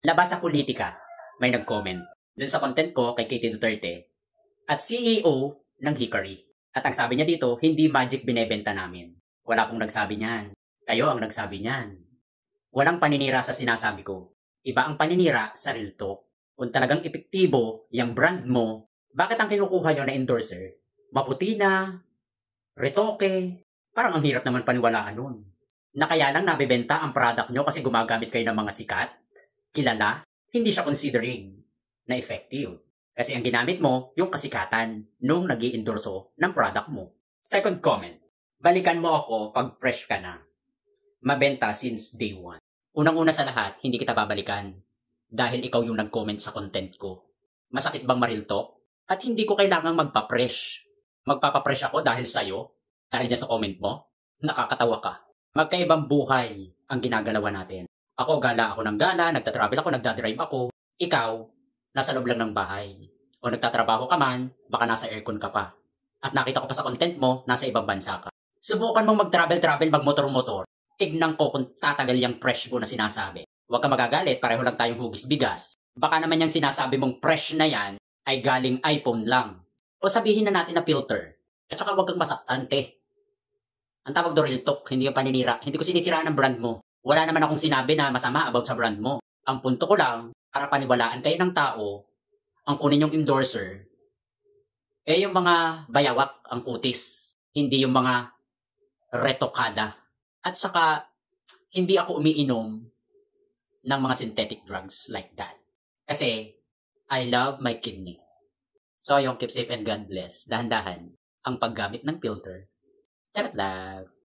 Labas sa politika, may nag-comment dun sa content ko kay Katie Duterte at CEO ng Hickory. At ang sabi niya dito, hindi magic binebenta namin. Wala pong nagsabi niyan. Kayo ang nagsabi niyan. Walang paninira sa sinasabi ko. Iba ang paninira sa real talk. Kung talagang epektibo yung brand mo, bakit ang kinukuha nyo na endorser? Maputi na, retoke, parang ang hirap naman paniwalaan nun. Na kaya lang nabibenta ang product nyo kasi gumagamit kayo ng mga sikat, kilala, hindi siya considering na effective. Kasi ang ginamit mo, yung kasikatan nung nag-i-endorso ng product mo. Second comment, balikan mo ako pag fresh ka na. Mabenta since day one. Unang-una sa lahat, hindi kita babalikan dahil ikaw yung nag-comment sa content ko. Masakit bang ma-real talk? At hindi ko kailangang magpa-fresh. Magpapa-fresh ako dahil sa'yo? Dahil dyan sa comment mo? Nakakatawa ka. Magkaibang buhay ang ginagalawan natin. Ako, gala ako ng gala, nagtatravel ako, nagdadrive ako. Ikaw, nasa loob lang ng bahay. O nagtatrabaho ka man, baka nasa aircon ka pa. At nakita ko pa sa content mo, nasa ibang bansa ka. Subukan mong mag-travel, magmotor-motor. Tignan ko kung tatagal yung fresh mo na sinasabi. Huwag ka magagalit, pareho lang tayong hugis bigas. Baka naman yung sinasabi mong fresh na yan ay galing iPhone lang. O sabihin na natin na filter. At saka huwag kang masaktan, te. Ang tawag doon real talk, hindi yung paninira. Hindi ko sinisiraan ang brand mo. Wala naman akong sinabi na masama about sa brand mo. Ang punto ko lang, para paniwalaan kayo ng tao, ang kunin yung endorser, yung mga bayawak, ang kutis. Hindi yung mga retokada. At saka, hindi ako umiinom ng mga synthetic drugs like that. Kasi, I love my kidney. So, yung keep safe and God bless. Dahan-dahan, ang paggamit ng filter. Charot lang.